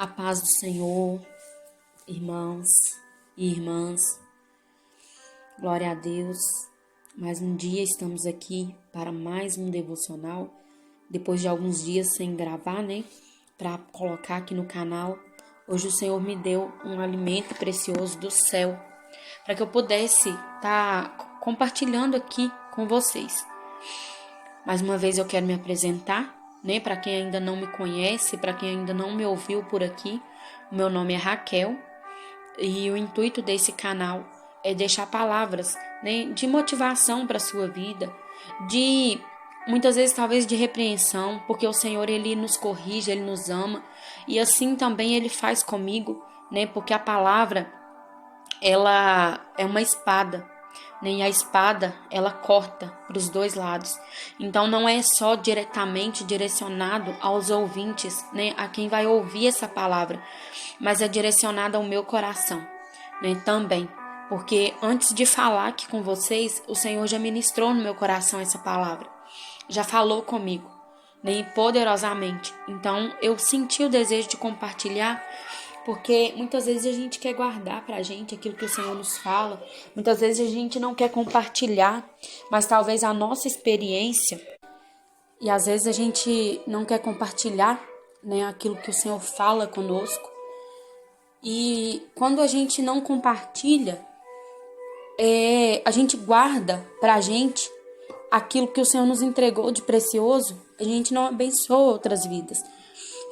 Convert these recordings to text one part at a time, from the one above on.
A paz do Senhor, irmãos e irmãs. Glória a Deus. Mais um dia estamos aqui para mais um devocional. Depois de alguns dias sem gravar, para colocar aqui no canal. Hoje o Senhor me deu um alimento precioso do céu, para que eu pudesse estar compartilhando aqui com vocês. Mais uma vez eu quero me apresentar, para quem ainda não me conhece, para quem ainda não me ouviu por aqui. O meu nome é Raquel e o intuito desse canal é deixar palavras, de motivação para a sua vida, de muitas vezes talvez de repreensão, porque o Senhor ele nos corrige, ele nos ama e assim também ele faz comigo, porque a palavra ela é uma espada. E a espada, ela corta para os dois lados. Então, não é só diretamente direcionado aos ouvintes, a quem vai ouvir essa palavra, mas é direcionado ao meu coração, também. Porque antes de falar aqui com vocês, o Senhor já ministrou no meu coração essa palavra. Já falou comigo, poderosamente. Então, eu senti o desejo de compartilhar, porque muitas vezes a gente quer guardar pra gente aquilo que o Senhor nos fala. Muitas vezes a gente não quer compartilhar, mas talvez a nossa experiência. E às vezes a gente não quer compartilhar, aquilo que o Senhor fala conosco. E quando a gente não compartilha, a gente guarda pra gente aquilo que o Senhor nos entregou de precioso. A gente não abençoa outras vidas.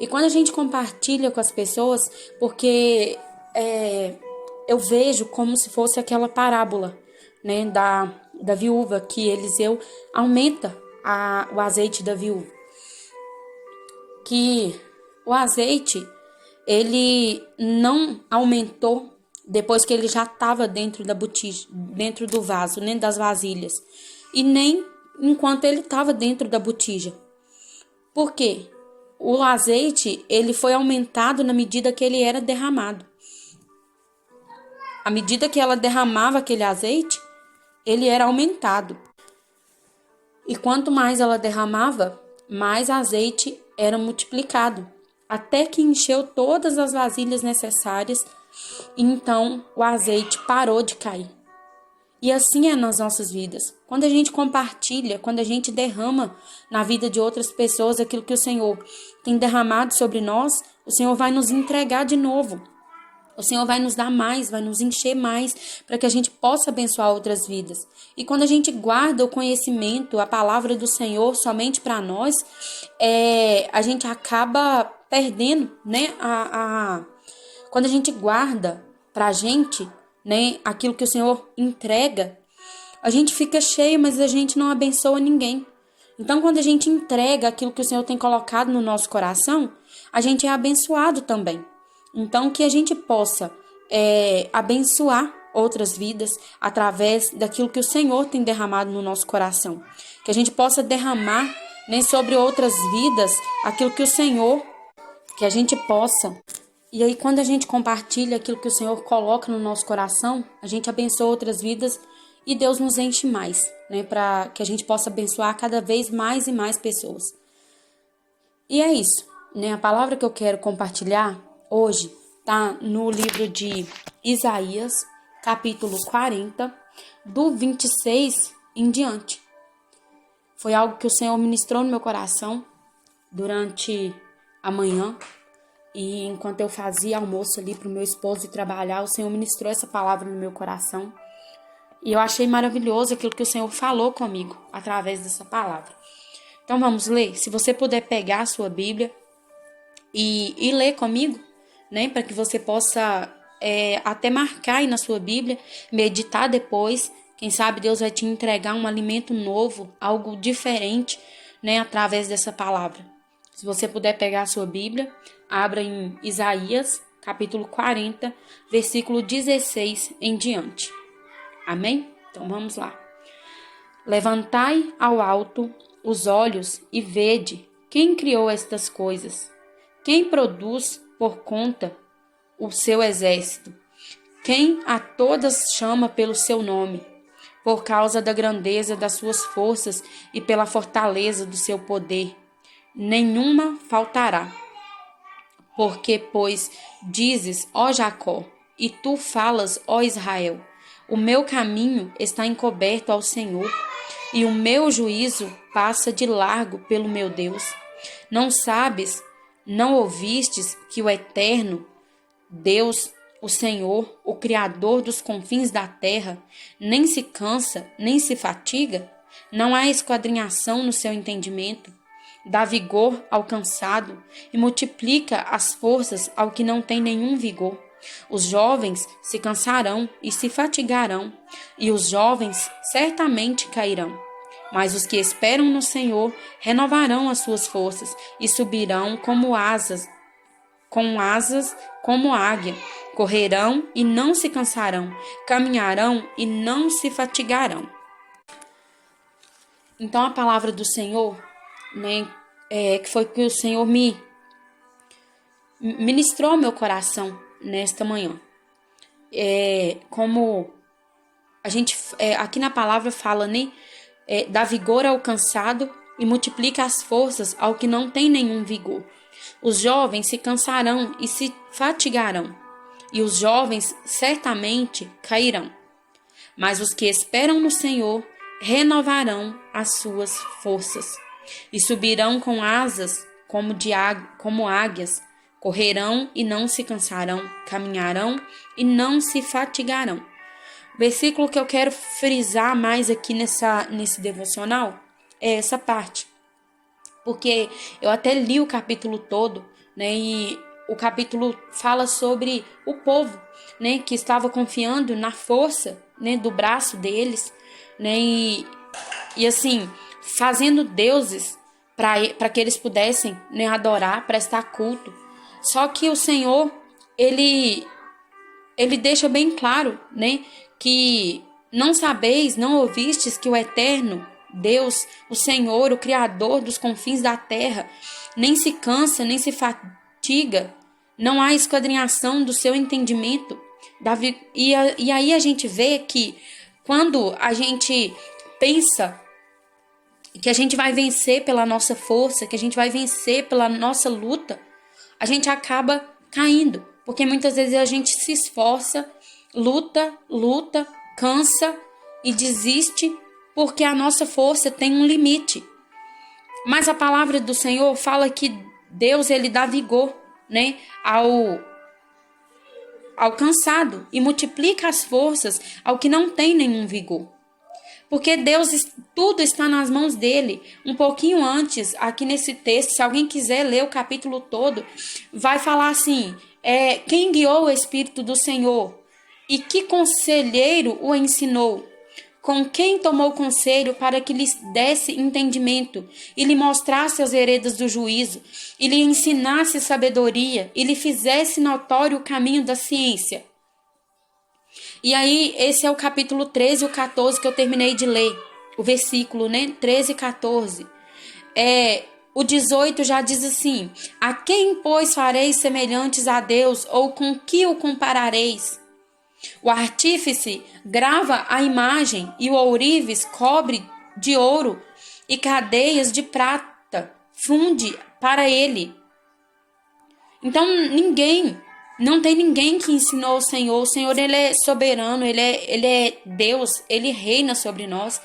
E quando a gente compartilha com as pessoas, porque eu vejo como se fosse aquela parábola, da viúva, que Eliseu aumenta o azeite da viúva. Que o azeite, ele não aumentou depois que ele já estava dentro da botija, dentro do vaso, das vasilhas. E nem enquanto ele estava dentro da botija. Por quê? O azeite, ele foi aumentado na medida que ele era derramado. À medida que ela derramava aquele azeite, ele era aumentado. E quanto mais ela derramava, mais azeite era multiplicado, até que encheu todas as vasilhas necessárias, e então o azeite parou de cair. E assim é nas nossas vidas. Quando a gente compartilha, quando a gente derrama na vida de outras pessoas aquilo que o Senhor tem derramado sobre nós, o Senhor vai nos entregar de novo. O Senhor vai nos dar mais, vai nos encher mais, para que a gente possa abençoar outras vidas. E quando a gente guarda o conhecimento, a palavra do Senhor somente para nós, a gente acaba perdendo, Quando a gente guarda para a gente, aquilo que o Senhor entrega, a gente fica cheio, mas a gente não abençoa ninguém. Então, quando a gente entrega aquilo que o Senhor tem colocado no nosso coração, a gente é abençoado também. Então, que a gente possa abençoar outras vidas através daquilo que o Senhor tem derramado no nosso coração. Que a gente possa derramar sobre outras vidas aquilo que o Senhor, que a gente possa. E aí, quando a gente compartilha aquilo que o Senhor coloca no nosso coração, a gente abençoa outras vidas e Deus nos enche mais, para que a gente possa abençoar cada vez mais e mais pessoas. E é isso, A palavra que eu quero compartilhar hoje está no livro de Isaías, capítulo 40, do 26 em diante. Foi algo que o Senhor ministrou no meu coração durante a manhã. E enquanto eu fazia almoço ali para o meu esposo ir trabalhar, o Senhor ministrou essa palavra no meu coração. E eu achei maravilhoso aquilo que o Senhor falou comigo através dessa palavra. Então vamos ler. Se você puder pegar a sua Bíblia e ler comigo, para que você possa até marcar aí na sua Bíblia, meditar depois. Quem sabe Deus vai te entregar um alimento novo, algo diferente, através dessa palavra. Se você puder pegar a sua Bíblia, abra em Isaías, capítulo 40, versículo 16 em diante. Amém? Então vamos lá. Levantai ao alto os olhos e vede quem criou estas coisas. Quem produz por conta o seu exército. Quem a todas chama pelo seu nome. Por causa da grandeza das suas forças e pela fortaleza do seu poder. Nenhuma faltará. Porque, pois, dizes, ó Jacó, e tu falas, ó Israel, o meu caminho está encoberto ao Senhor, e o meu juízo passa de largo pelo meu Deus. Não sabes, não ouvistes que o Eterno, Deus, o Senhor, o Criador dos confins da terra, nem se cansa, nem se fatiga? Não há esquadrinhação no seu entendimento. Dá vigor ao cansado e multiplica as forças ao que não tem nenhum vigor. Os jovens se cansarão e se fatigarão, e os jovens certamente cairão. Mas os que esperam no Senhor renovarão as suas forças e subirão como asas como águia, correrão e não se cansarão, caminharão e não se fatigarão. Então a palavra do Senhor, né, que foi que o Senhor me ministrou ao meu coração nesta manhã. Como a gente aqui na palavra fala, né, dá vigor ao cansado e multiplica as forças ao que não tem nenhum vigor. Os jovens se cansarão e se fatigarão, e os jovens certamente cairão. Mas os que esperam no Senhor renovarão as suas forças, e subirão com asas como águias, correrão e não se cansarão, caminharão e não se fatigarão. O versículo que eu quero frisar mais aqui nesse devocional é essa parte. Porque eu até li o capítulo todo, né? E o capítulo fala sobre o povo, né? Que estava confiando na força, né? Do braço deles, né? E assim, fazendo deuses para que eles pudessem, né? Adorar, prestar culto. Só que o Senhor, ele deixa bem claro, né? Que não sabeis, não ouvistes que o Eterno Deus, o Senhor, o Criador dos confins da terra, nem se cansa, nem se fatiga, não há esquadrinhação do seu entendimento. E aí a gente vê que quando a gente pensa que a gente vai vencer pela nossa força, que a gente vai vencer pela nossa luta, a gente acaba caindo, porque muitas vezes a gente se esforça, luta, cansa e desiste, porque a nossa força tem um limite. Mas a palavra do Senhor fala que Deus, ele dá vigor, né, ao cansado e multiplica as forças ao que não tem nenhum vigor. Porque Deus, tudo está nas mãos dele. Um pouquinho antes, aqui nesse texto, se alguém quiser ler o capítulo todo, vai falar assim, quem guiou o Espírito do Senhor? E que conselheiro o ensinou? Com quem tomou conselho para que lhes desse entendimento e lhe mostrasse as veredas do juízo, e lhe ensinasse sabedoria, e lhe fizesse notório o caminho da ciência? E aí, esse é o capítulo 13 e o 14 que eu terminei de ler. O versículo, né? 13 e 14. O 18 já diz assim, a quem, pois, fareis semelhantes a Deus, ou com que o comparareis? O artífice grava a imagem e o ourives cobre de ouro e cadeias de prata funde para ele. Então não tem ninguém que ensinou o Senhor. O Senhor, ele é soberano, ele é Deus, ele reina sobre nós.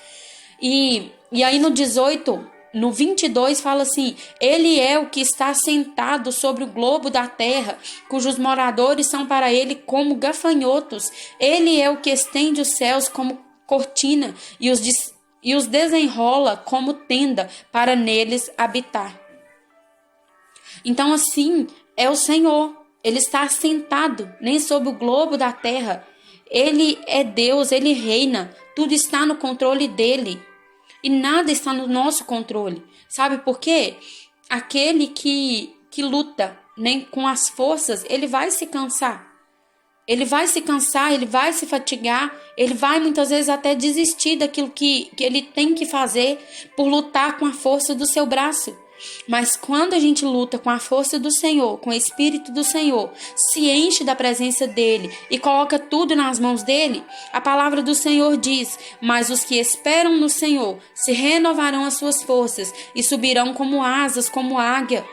E aí no 18, no 22 fala assim, ele é o que está sentado sobre o globo da terra, cujos moradores são para ele como gafanhotos. Ele é o que estende os céus como cortina e os desenrola como tenda para neles habitar. Então assim é o Senhor. Ele está sentado nem sobre o globo da terra. Ele é Deus, ele reina. Tudo está no controle dele. E nada está no nosso controle. Sabe por quê? Aquele que luta, né, com as forças, ele vai se cansar. Ele vai se cansar, ele vai se fatigar. Ele vai muitas vezes até desistir daquilo que ele tem que fazer por lutar com a força do seu braço. Mas quando a gente luta com a força do Senhor, com o Espírito do Senhor, se enche da presença dele e coloca tudo nas mãos dele, a palavra do Senhor diz, mas os que esperam no Senhor se renovarão as suas forças e subirão como asas, como águia.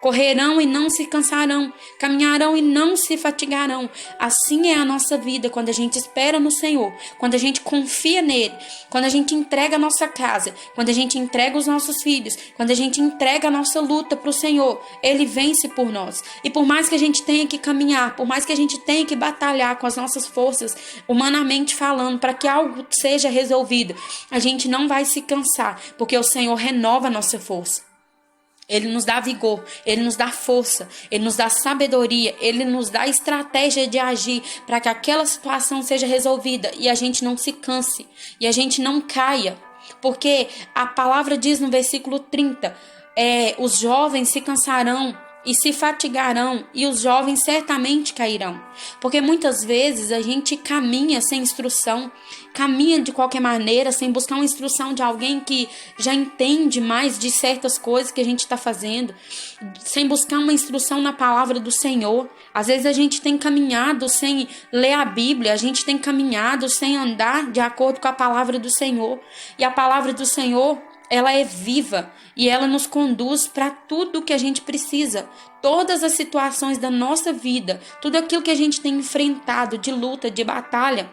correrão e não se cansarão, caminharão e não se fatigarão. Assim é a nossa vida quando a gente espera no Senhor, quando a gente confia nele, quando a gente entrega a nossa casa, quando a gente entrega os nossos filhos, quando a gente entrega a nossa luta para o Senhor, ele vence por nós. E por mais que a gente tenha que caminhar, por mais que a gente tenha que batalhar com as nossas forças, humanamente falando, para que algo seja resolvido, a gente não vai se cansar, porque o Senhor renova a nossa força. Ele nos dá vigor, ele nos dá força, ele nos dá sabedoria, ele nos dá estratégia de agir para que aquela situação seja resolvida e a gente não se canse e a gente não caia. Porque a palavra diz no versículo 30, os jovens se cansarão e se fatigarão, e os jovens certamente cairão. Porque muitas vezes a gente caminha sem instrução, caminha de qualquer maneira, sem buscar uma instrução de alguém que já entende mais de certas coisas que a gente está fazendo, sem buscar uma instrução na palavra do Senhor. Às vezes a gente tem caminhado sem ler a Bíblia, a gente tem caminhado sem andar de acordo com a palavra do Senhor. E a palavra do Senhor, ela é viva e ela nos conduz para tudo o que a gente precisa. Todas as situações da nossa vida, tudo aquilo que a gente tem enfrentado de luta, de batalha,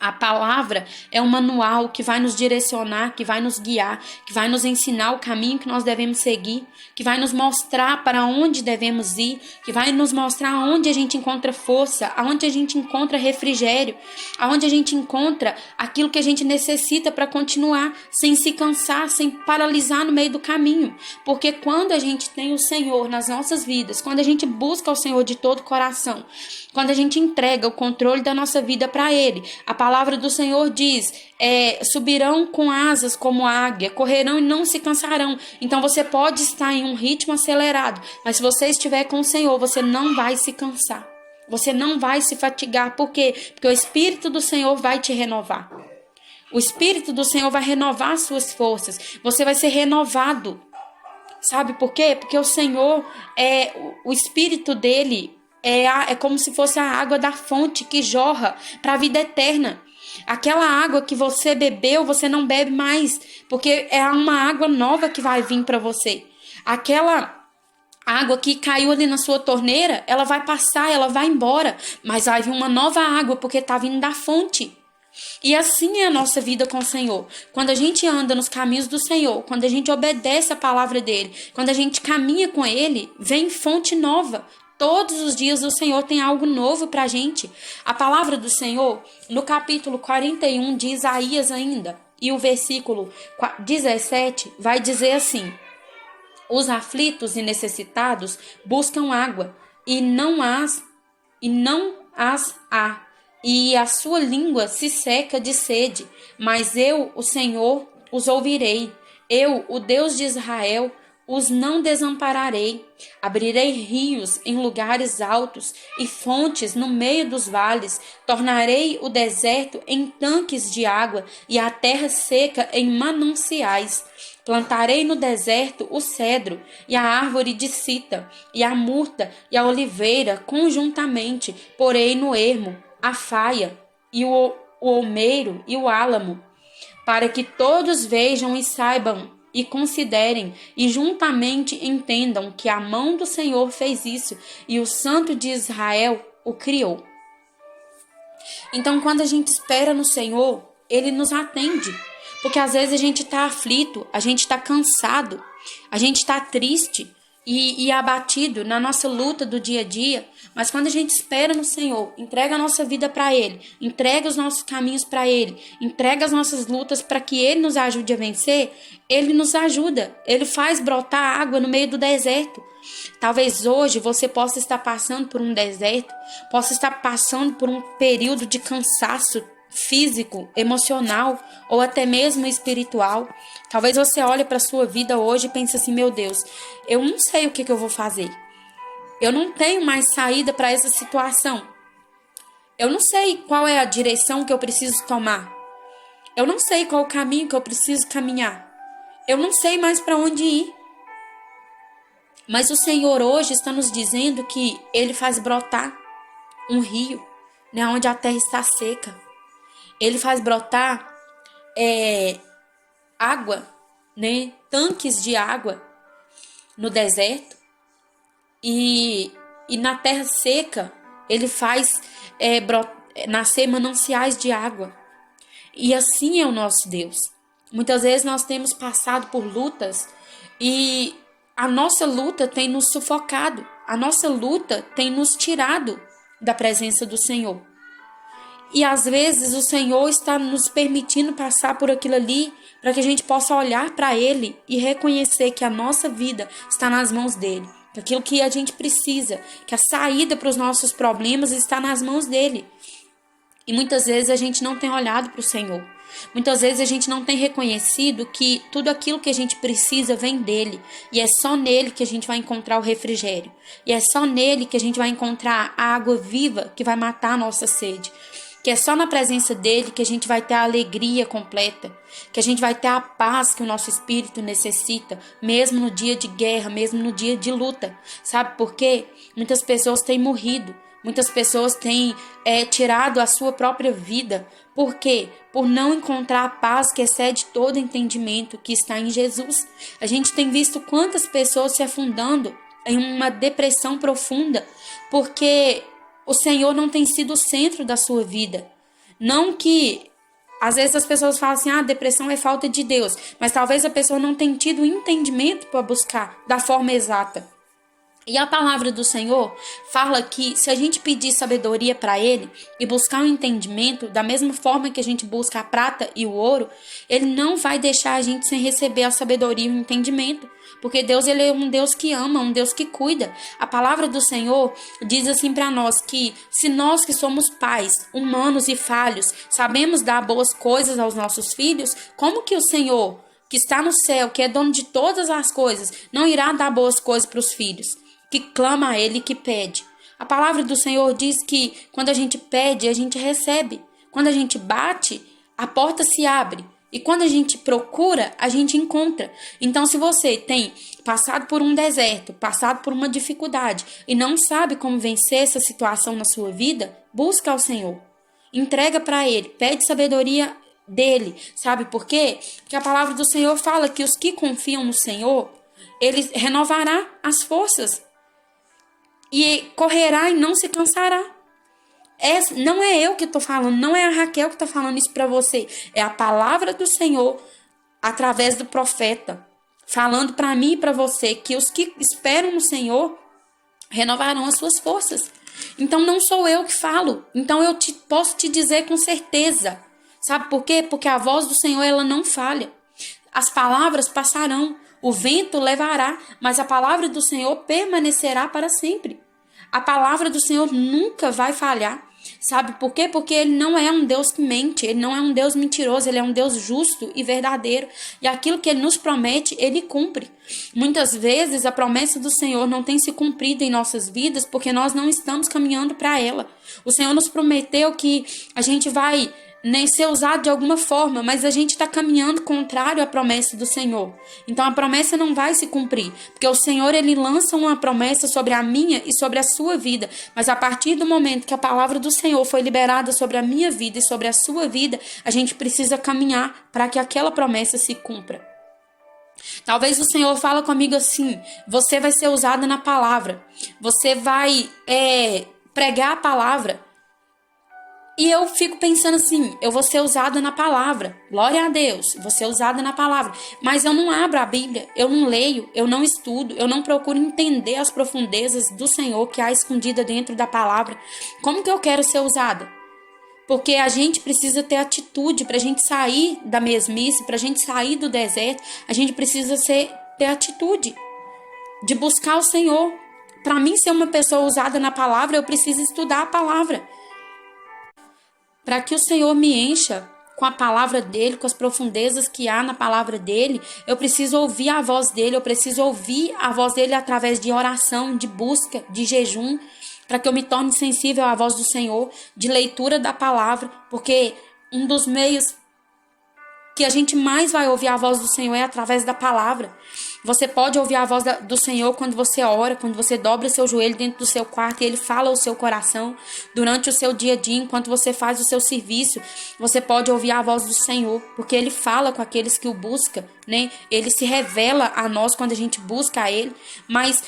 a palavra é um manual que vai nos direcionar, que vai nos guiar, que vai nos ensinar o caminho que nós devemos seguir, que vai nos mostrar para onde devemos ir, que vai nos mostrar onde a gente encontra força, aonde a gente encontra refrigério, aonde a gente encontra aquilo que a gente necessita para continuar, sem se cansar, sem paralisar no meio do caminho. Porque quando a gente tem o Senhor nas nossas vidas, quando a gente busca o Senhor de todo o coração, quando a gente entrega o controle da nossa vida para Ele, a palavra do Senhor diz, subirão com asas como águia, correrão e não se cansarão. Então você pode estar em um ritmo acelerado, mas se você estiver com o Senhor, você não vai se cansar. Você não vai se fatigar. Por quê? Porque o Espírito do Senhor vai te renovar. O Espírito do Senhor vai renovar as suas forças. Você vai ser renovado. Sabe por quê? Porque o Senhor, o Espírito dele é como se fosse a água da fonte que jorra para a vida eterna. Aquela água que você bebeu, você não bebe mais, porque é uma água nova que vai vir para você. Aquela água que caiu ali na sua torneira, ela vai passar, ela vai embora, mas vai vir uma nova água, porque está vindo da fonte. E assim é a nossa vida com o Senhor. Quando a gente anda nos caminhos do Senhor, quando a gente obedece a palavra dele, quando a gente caminha com ele, vem fonte nova. Todos os dias o Senhor tem algo novo para a gente. A palavra do Senhor, no capítulo 41 de Isaías ainda, e o versículo 17 vai dizer assim: os aflitos e necessitados buscam água, e não as há, e a sua língua se seca de sede. Mas eu, o Senhor, os ouvirei. Eu, o Deus de Israel, os não desampararei. Abrirei rios em lugares altos e fontes no meio dos vales. Tornarei o deserto em tanques de água e a terra seca em mananciais. Plantarei no deserto o cedro e a árvore de cita, e a murta e a oliveira conjuntamente. Porei no ermo a faia e o olmeiro e o álamo, para que todos vejam e saibam e considerem e juntamente entendam que a mão do Senhor fez isso e o Santo de Israel o criou. Então, quando a gente espera no Senhor, ele nos atende. Porque às vezes a gente está aflito, a gente está cansado, a gente está triste e abatido na nossa luta do dia a dia. Mas quando a gente espera no Senhor, entrega a nossa vida para Ele, entrega os nossos caminhos para Ele, entrega as nossas lutas para que Ele nos ajude a vencer, Ele nos ajuda. Ele faz brotar água no meio do deserto. Talvez hoje você possa estar passando por um deserto, possa estar passando por um período de cansaço físico, emocional ou até mesmo espiritual. Talvez você olhe para a sua vida hoje e pense assim: meu Deus, eu não sei o que eu vou fazer. Eu não tenho mais saída para essa situação. Eu não sei qual é a direção que eu preciso tomar. Eu não sei qual o caminho que eu preciso caminhar. Eu não sei mais para onde ir. Mas o Senhor hoje está nos dizendo que Ele faz brotar um rio, né, onde a terra está seca. Ele faz brotar água, né, tanques de água no deserto. e, e na terra seca ele faz nascer mananciais de água. E assim é o nosso Deus. Muitas vezes nós temos passado por lutas e a nossa luta tem nos sufocado, a nossa luta tem nos tirado da presença do Senhor. E às vezes o Senhor está nos permitindo passar por aquilo ali para que a gente possa olhar para Ele e reconhecer que a nossa vida está nas mãos dEle. Que aquilo que a gente precisa, que a saída para os nossos problemas está nas mãos dEle. E muitas vezes a gente não tem olhado para o Senhor. Muitas vezes a gente não tem reconhecido que tudo aquilo que a gente precisa vem dele. E é só nele que a gente vai encontrar o refrigério. E é só nele que a gente vai encontrar a água viva que vai matar a nossa sede. Que é só na presença dele que a gente vai ter a alegria completa. Que a gente vai ter a paz que o nosso espírito necessita. Mesmo no dia de guerra, mesmo no dia de luta. Sabe por quê? Muitas pessoas têm morrido. Muitas pessoas têm tirado a sua própria vida. Por quê? Por não encontrar a paz que excede todo entendimento que está em Jesus. A gente tem visto quantas pessoas se afundando em uma depressão profunda porque o Senhor não tem sido o centro da sua vida. Não que às vezes as pessoas falam assim, depressão é falta de Deus. Mas talvez a pessoa não tenha tido entendimento para buscar da forma exata. E a palavra do Senhor fala que se a gente pedir sabedoria para Ele e buscar um entendimento, da mesma forma que a gente busca a prata e o ouro, Ele não vai deixar a gente sem receber a sabedoria e o entendimento. Porque Deus, Ele é um Deus que ama, um Deus que cuida. A palavra do Senhor diz assim para nós que se nós que somos pais, humanos e falhos, sabemos dar boas coisas aos nossos filhos, como que o Senhor, que está no céu, que é dono de todas as coisas, não irá dar boas coisas para os filhos? Que clama a Ele, que pede. A palavra do Senhor diz que quando a gente pede, a gente recebe. Quando a gente bate, a porta se abre. E quando a gente procura, a gente encontra. Então, se você tem passado por um deserto, passado por uma dificuldade e não sabe como vencer essa situação na sua vida, busca ao Senhor. Entrega para Ele, pede sabedoria dEle. Sabe por quê? Porque a palavra do Senhor fala que os que confiam no Senhor, Ele renovará as forças. E correrá e não se cansará. Não é eu que estou falando, não é a Raquel que está falando isso para você. É a palavra do Senhor, através do profeta, falando para mim e para você que os que esperam no Senhor renovarão as suas forças. Então não sou eu que falo. Então eu posso te dizer com certeza. Sabe por quê? Porque a voz do Senhor, ela não falha. As palavras passarão. O vento levará, mas a palavra do Senhor permanecerá para sempre. A palavra do Senhor nunca vai falhar. Sabe por quê? Porque Ele não é um Deus que mente, Ele não é um Deus mentiroso, Ele é um Deus justo e verdadeiro. E aquilo que Ele nos promete, Ele cumpre. Muitas vezes a promessa do Senhor não tem se cumprido em nossas vidas porque nós não estamos caminhando para ela. O Senhor nos prometeu que a gente vai ser usado de alguma forma, mas a gente está caminhando contrário à promessa do Senhor. Então a promessa não vai se cumprir, porque o Senhor, Ele lança uma promessa sobre a minha e sobre a sua vida, mas a partir do momento que a palavra do Senhor foi liberada sobre a minha vida e sobre a sua vida, a gente precisa caminhar para que aquela promessa se cumpra. Talvez o Senhor fala comigo assim, você vai ser usada na palavra, você vai pregar a palavra. E eu fico pensando assim, eu vou ser usada na palavra. Glória a Deus, vou ser usada na palavra. Mas eu não abro a Bíblia, eu não leio, eu não estudo, eu não procuro entender as profundezas do Senhor que há escondida dentro da palavra. Como que eu quero ser usada? Porque a gente precisa ter atitude para a gente sair da mesmice, para a gente sair do deserto. A gente precisa ter atitude de buscar o Senhor. Para mim ser uma pessoa usada na palavra, eu preciso estudar a palavra. Para que o Senhor me encha com a palavra dele, com as profundezas que há na palavra dele, eu preciso ouvir a voz dele, eu preciso ouvir a voz dele através de oração, de busca, de jejum, para que eu me torne sensível à voz do Senhor, de leitura da palavra, porque um dos meios que a gente mais vai ouvir a voz do Senhor é através da palavra. Você pode ouvir a voz do Senhor quando você ora, quando você dobra seu joelho dentro do seu quarto e Ele fala ao seu coração. Durante o seu dia a dia, enquanto você faz o seu serviço, você pode ouvir a voz do Senhor, porque Ele fala com aqueles que o buscam, né? Ele se revela a nós quando a gente busca a Ele. Mas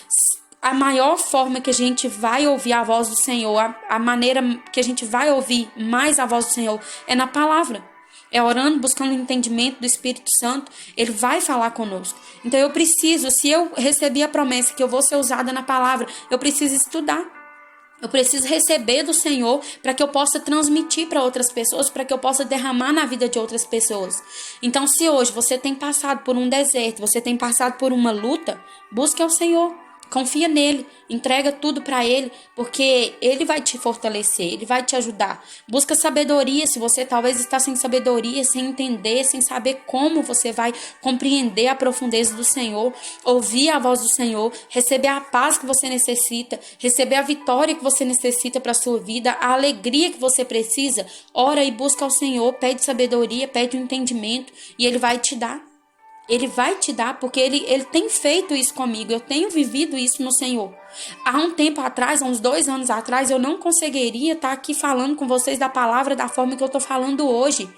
a maior forma que a gente vai ouvir a voz do Senhor, a maneira que a gente vai ouvir mais a voz do Senhor é na palavra. É orando, buscando o entendimento do Espírito Santo, Ele vai falar conosco. Então eu preciso, se eu receber a promessa que eu vou ser usada na palavra, eu preciso estudar. Eu preciso receber do Senhor para que eu possa transmitir para outras pessoas, para que eu possa derramar na vida de outras pessoas. Então, se hoje você tem passado por um deserto, você tem passado por uma luta, busque ao Senhor. Confia nele, entrega tudo para ele, porque ele vai te fortalecer, ele vai te ajudar. Busca sabedoria, se você talvez está sem sabedoria, sem entender, sem saber como você vai compreender a profundeza do Senhor, ouvir a voz do Senhor, receber a paz que você necessita, receber a vitória que você necessita para a sua vida, a alegria que você precisa. Ora e busca ao Senhor, pede sabedoria, pede um entendimento e ele vai te dar. Ele vai te dar, porque ele tem feito isso comigo. Eu tenho vivido isso no Senhor. Há um tempo atrás, há uns 2 anos atrás, eu não conseguiria estar aqui falando com vocês da palavra da forma que eu estou falando hoje.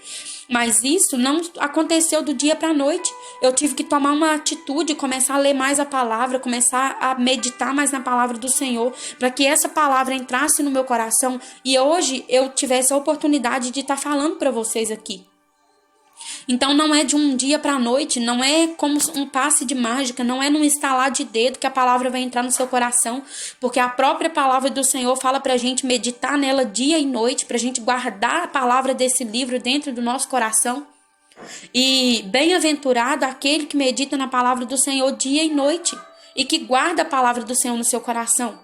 Mas isso não aconteceu do dia para a noite. Eu tive que tomar uma atitude, começar a ler mais a palavra, começar a meditar mais na palavra do Senhor, para que essa palavra entrasse no meu coração e hoje eu tivesse a oportunidade de estar falando para vocês aqui. Então não é de um dia para a noite, não é como um passe de mágica, não é num estalar de dedo que a palavra vai entrar no seu coração, porque a própria palavra do Senhor fala para a gente meditar nela dia e noite, para a gente guardar a palavra desse livro dentro do nosso coração. E bem-aventurado aquele que medita na palavra do Senhor dia e noite e que guarda a palavra do Senhor no seu coração,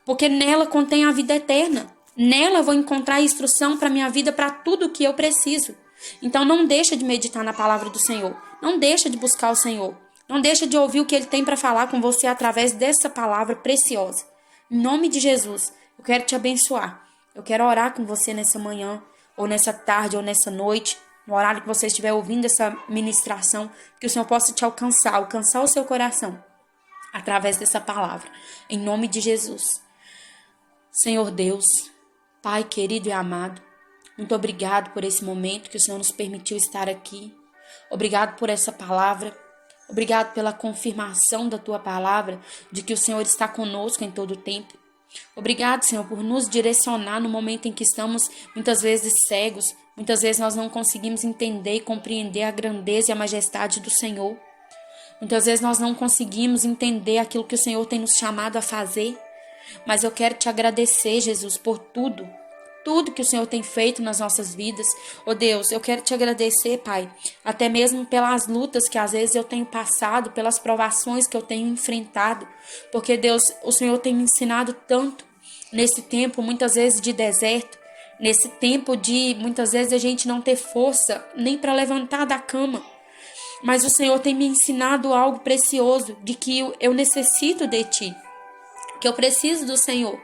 porque nela contém a vida eterna. Nela eu vou encontrar instrução para minha vida, para tudo o que eu preciso. Então não deixa de meditar na palavra do Senhor. Não deixa de buscar o Senhor. Não deixa de ouvir o que Ele tem para falar com você através dessa palavra preciosa. Em nome de Jesus, eu quero te abençoar. Eu quero orar com você nessa manhã, ou nessa tarde, ou nessa noite, no horário que você estiver ouvindo essa ministração, que o Senhor possa te alcançar o seu coração, através dessa palavra. Em nome de Jesus. Senhor Deus, Pai querido e amado, muito obrigado por esse momento que o Senhor nos permitiu estar aqui. Obrigado por essa palavra. Obrigado pela confirmação da Tua palavra, de que o Senhor está conosco em todo o tempo. Obrigado, Senhor, por nos direcionar no momento em que estamos muitas vezes cegos. Muitas vezes nós não conseguimos entender e compreender a grandeza e a majestade do Senhor. Muitas vezes nós não conseguimos entender aquilo que o Senhor tem nos chamado a fazer. Mas eu quero te agradecer, Jesus, por tudo que o Senhor tem feito nas nossas vidas. Oh Deus, eu quero te agradecer, Pai, até mesmo pelas lutas que às vezes eu tenho passado, pelas provações que eu tenho enfrentado, porque Deus, o Senhor tem me ensinado tanto nesse tempo, muitas vezes de deserto, nesse tempo de muitas vezes a gente não ter força nem para levantar da cama. Mas o Senhor tem me ensinado algo precioso, de que eu necessito de Ti, que eu preciso do Senhor.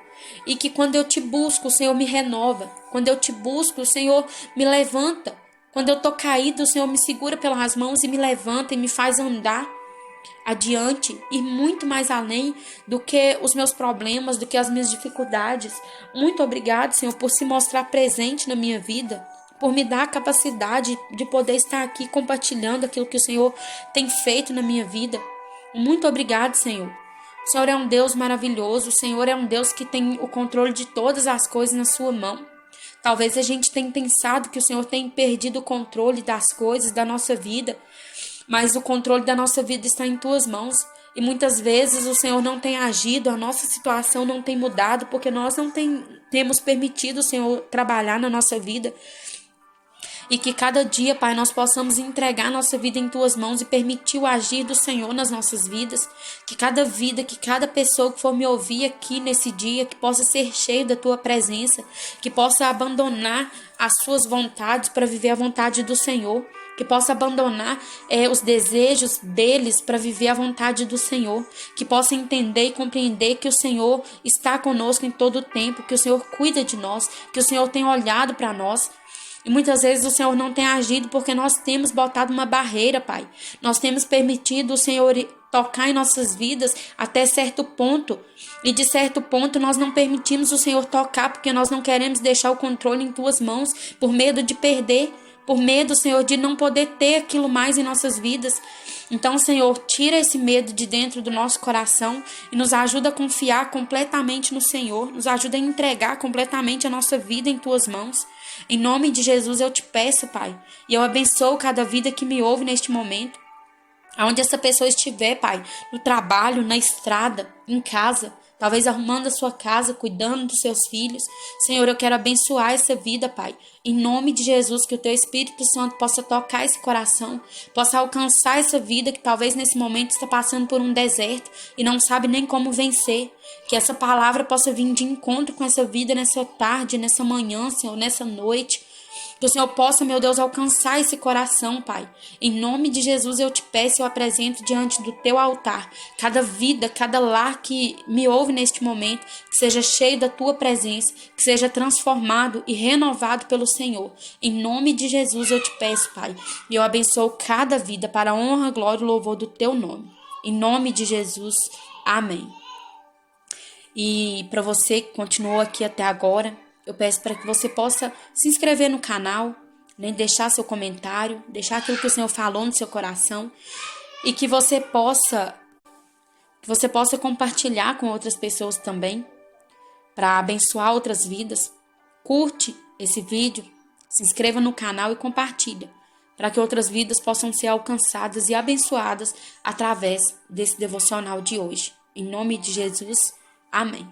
E que quando eu te busco, o Senhor me renova. Quando eu te busco, o Senhor me levanta. Quando eu estou caído, o Senhor me segura pelas mãos e me levanta e me faz andar adiante e muito mais além do que os meus problemas, do que as minhas dificuldades. Muito obrigado, Senhor, por se mostrar presente na minha vida, por me dar a capacidade de poder estar aqui compartilhando aquilo que o Senhor tem feito na minha vida. Muito obrigado, Senhor. O Senhor é um Deus maravilhoso, o Senhor é um Deus que tem o controle de todas as coisas na sua mão. Talvez a gente tenha pensado que o Senhor tem perdido o controle das coisas da nossa vida, mas o controle da nossa vida está em tuas mãos. E muitas vezes o Senhor não tem agido, a nossa situação não tem mudado, porque nós não temos permitido o Senhor trabalhar na nossa vida. E que cada dia, Pai, nós possamos entregar nossa vida em Tuas mãos e permitir o agir do Senhor nas nossas vidas. Que cada vida, que cada pessoa que for me ouvir aqui nesse dia, que possa ser cheio da Tua presença, que possa abandonar as suas vontades para viver a vontade do Senhor, que possa abandonar os desejos deles para viver a vontade do Senhor, que possa entender e compreender que o Senhor está conosco em todo o tempo, que o Senhor cuida de nós, que o Senhor tem olhado para nós. E muitas vezes o Senhor não tem agido porque nós temos botado uma barreira, Pai. Nós temos permitido o Senhor tocar em nossas vidas até certo ponto. E de certo ponto nós não permitimos o Senhor tocar porque nós não queremos deixar o controle em Tuas mãos por medo de perder. por medo, Senhor, de não poder ter aquilo mais em nossas vidas. Então, Senhor, tira esse medo de dentro do nosso coração e nos ajuda a confiar completamente no Senhor, nos ajuda a entregar completamente a nossa vida em Tuas mãos. Em nome de Jesus eu te peço, Pai, e eu abençoo cada vida que me ouve neste momento. Aonde essa pessoa estiver, Pai, no trabalho, na estrada, em casa, talvez arrumando a sua casa, cuidando dos seus filhos. Senhor, eu quero abençoar essa vida, Pai. Em nome de Jesus, que o Teu Espírito Santo possa tocar esse coração, possa alcançar essa vida que talvez nesse momento está passando por um deserto e não sabe nem como vencer. Que essa palavra possa vir de encontro com essa vida nessa tarde, nessa manhã, Senhor, nessa noite. Que o Senhor possa, meu Deus, alcançar esse coração, Pai. Em nome de Jesus eu te peço e eu apresento diante do Teu altar cada vida, cada lar que me ouve neste momento, que seja cheio da Tua presença, que seja transformado e renovado pelo Senhor. Em nome de Jesus eu te peço, Pai. E eu abençoo cada vida para a honra, glória e louvor do Teu nome. Em nome de Jesus, amém. E para você que continuou aqui até agora, eu peço para que você possa se inscrever no canal, né, deixar seu comentário, deixar aquilo que o Senhor falou no seu coração e que você possa compartilhar com outras pessoas também, para abençoar outras vidas. Curte esse vídeo, se inscreva no canal e compartilha, para que outras vidas possam ser alcançadas e abençoadas através desse devocional de hoje. Em nome de Jesus, amém.